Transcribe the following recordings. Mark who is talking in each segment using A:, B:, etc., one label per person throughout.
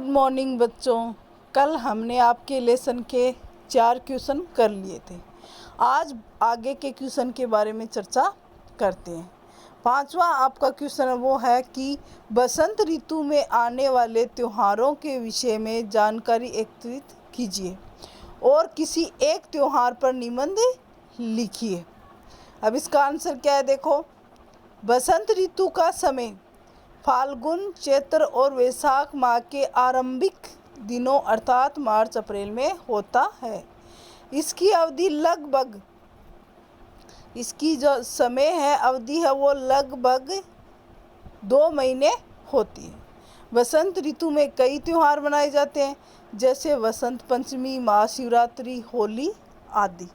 A: Good morning बच्चों। कल हमने आपके लेसन के 4 क्वेश्चन कर लिए थे। आज आगे के क्वेश्चन के बारे में चर्चा करते हैं। 5वां आपका क्वेश्चन वो है कि बसंत ऋतु में आने वाले त्योहारों के विषय में जानकारी एकत्रित कीजिए और किसी एक त्योहार पर निबंध लिखिए। अब इसका आंसर क्या है, देखो। बसंत ऋतु का समय फाल्गुन, चैत्र और वैशाख माह के आरंभिक दिनों अर्थात मार्च अप्रैल में होता है। इसकी अवधि लगभग, इसकी जो समय है अवधि है वो लगभग 2 महीने होती है। बसंत ऋतु में कई त्यौहार मनाए जाते हैं, जैसे वसंत पंचमी, महाशिवरात्रि, होली आदि।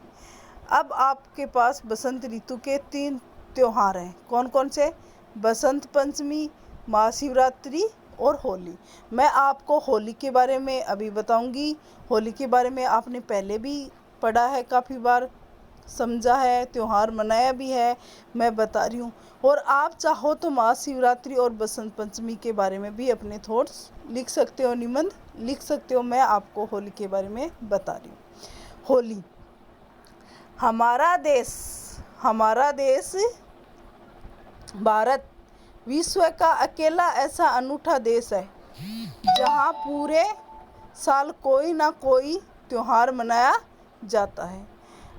A: अब आपके पास बसंत ऋतु के 3 त्यौहार हैं। कौन कौन से? बसंत पंचमी, महाशिवरात्रि और होली। मैं आपको होली के बारे में अभी बताऊंगी। होली के बारे में आपने पहले भी पढ़ा है, काफ़ी बार समझा है, त्यौहार मनाया भी है, मैं बता रही हूँ। और आप चाहो तो महाशिवरात्रि और बसंत पंचमी के बारे में भी अपने थॉट्स लिख सकते हो, निबंध लिख सकते हो। मैं आपको होली के बारे में बता रही हूँ। होली, हमारा देश भारत विश्व का अकेला ऐसा अनूठा देश है जहाँ पूरे साल कोई ना कोई त्यौहार मनाया जाता है।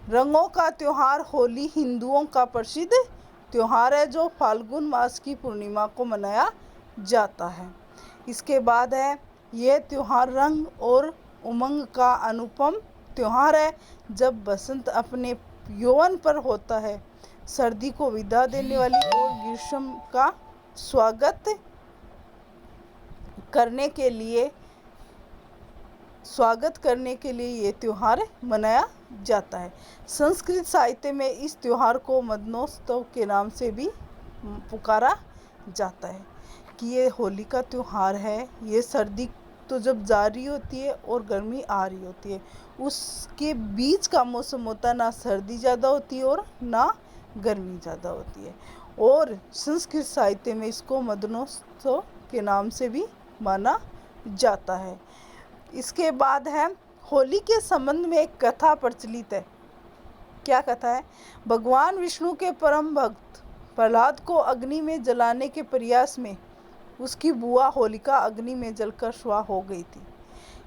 A: रंगों का त्यौहार होली हिंदुओं का प्रसिद्ध त्यौहार है जो फाल्गुन मास की पूर्णिमा को मनाया जाता है। इसके बाद है, यह त्यौहार रंग और उमंग का अनुपम त्यौहार है। जब बसंत अपने यौवन पर होता है, सर्दी को विदा देने वाली और ग्रीष्म का स्वागत करने के लिए ये त्यौहार मनाया जाता है। संस्कृत साहित्य में इस त्यौहार को मदनोत्सव के नाम से भी पुकारा जाता है कि ये होली का त्यौहार है। ये सर्दी तो जब जा रही होती है और गर्मी आ रही होती है, उसके बीच का मौसम होता है। ना सर्दी ज़्यादा होती है और ना गर्मी ज़्यादा होती है। और संस्कृत साहित्य में इसको मदनोत्सव के नाम से भी माना जाता है। इसके बाद है, होली के संबंध में एक कथा प्रचलित है। क्या कथा है? भगवान विष्णु के परम भक्त प्रहलाद को अग्नि में जलाने के प्रयास में उसकी बुआ होलिका अग्नि में जलकर स्वाहा हो गई थी।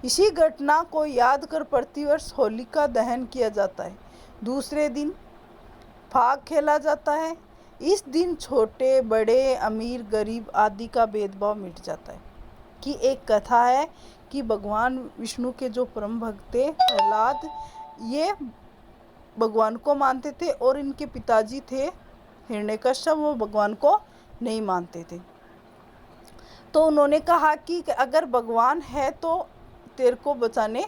A: इसी घटना को याद कर प्रतिवर्ष होलिका दहन किया जाता है। दूसरे दिन फाग खेला जाता है। इस दिन छोटे बड़े, अमीर गरीब आदि का भेदभाव मिट जाता है। कि एक कथा है कि भगवान विष्णु के जो परम भक्त थे प्रहलाद, ये भगवान को मानते थे और इनके पिताजी थे हिरण्यकश्यप, वो भगवान को नहीं मानते थे। तो उन्होंने कहा कि अगर भगवान है तो तेरे को बचाने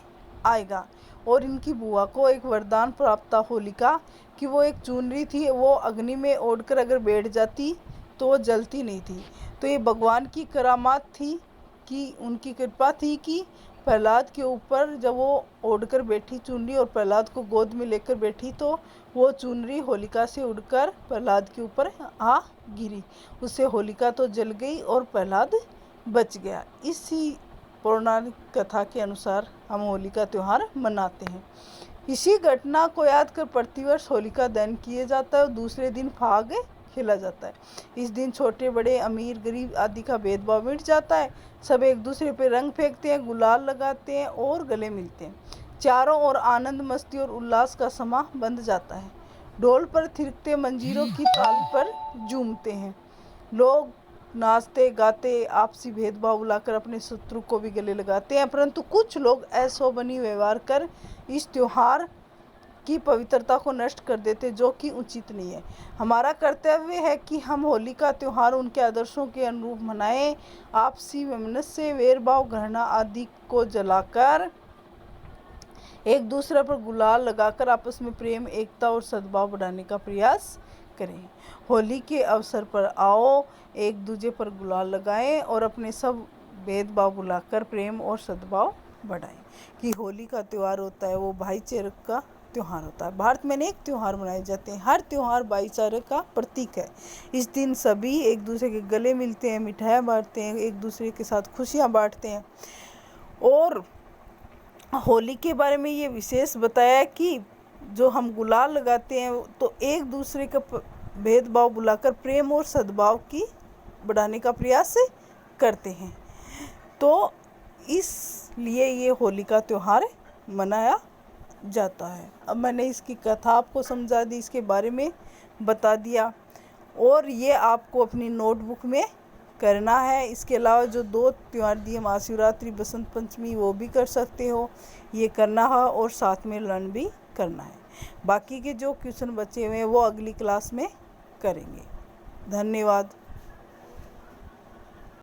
A: आएगा। और इनकी बुआ को एक वरदान प्राप्त था होलिका कि वो एक चुनरी थी, वो अग्नि में ओढ़कर अगर बैठ जाती तो वो जलती नहीं थी। तो ये भगवान की करामात थी कि उनकी कृपा थी कि प्रहलाद के ऊपर जब वो ओढ़कर बैठी चुनरी और प्रहलाद को गोद में लेकर बैठी, तो वो चुनरी होलिका से उड़कर प्रहलाद के ऊपर आ गिरी। उससे होलिका तो जल गई और प्रहलाद बच गया। इसी पौराणिक कथा के अनुसार हम होली का त्यौहार मनाते हैं। इसी घटना को याद कर प्रतिवर्ष होलिका दहन किया जाता है और दूसरे दिन फाग खेला जाता है। इस दिन छोटे बड़े, अमीर गरीब आदि का भेदभाव मिट जाता है। सब एक दूसरे पर रंग फेंकते हैं, गुलाल लगाते हैं और गले मिलते हैं। चारों ओर आनंद, मस्ती और उल्लास का समा बंध जाता है। ढोल पर थिरकते, मंजीरों की ताल पर झूमते हैं। लोग नाचते गाते आपसी भेदभाव भुलाकर अपने शत्रु को भी गले लगाते हैं। परंतु कुछ लोग अशोभनीय व्यवहार कर इस त्यौहार की पवित्रता को नष्ट कर देते, जो कि उचित नहीं है। हमारा कर्तव्य है कि हम होली का त्यौहार उनके आदर्शों के अनुरूप मनाएं। आपसी वैमनस्य, वैरभाव, घृणा आदि को जलाकर एक दूसरे पर गुलाल लगाकर आपस में प्रेम, एकता और सद्भाव बढ़ाने का प्रयास करें। होली के अवसर पर आओ, एक दूसरे पर गुलाल लगाएं और अपने सब भेदभाव भुलाकर प्रेम और सद्भाव बढ़ाएं। कि होली का त्यौहार होता है वो भाईचारे का त्यौहार होता है। भारत में अनेक त्यौहार मनाए जाते हैं। हर त्यौहार भाईचारे का प्रतीक है। इस दिन सभी एक दूसरे के गले मिलते हैं, मिठाइयाँ बांटते हैं, एक दूसरे के साथ खुशियाँ बांटते हैं। और होली के बारे में ये विशेष बताया कि जो हम गुलाल लगाते हैं तो एक दूसरे का भेदभाव भुलाकर प्रेम और सद्भाव की बढ़ाने का प्रयास करते हैं। तो इसलिए ये होली का त्यौहार मनाया जाता है। अब मैंने इसकी कथा आपको समझा दी, इसके बारे में बता दिया, और ये आपको अपनी नोटबुक में करना है। इसके अलावा जो 2 त्यौहार दिए, महाशिवरात्रि, बसंत पंचमी, वो भी कर सकते हो, ये करना है और साथ में लर्न भी करना है। बाकी के जो क्वेश्चन बचे हुए हैं वो अगली क्लास में करेंगे। धन्यवाद।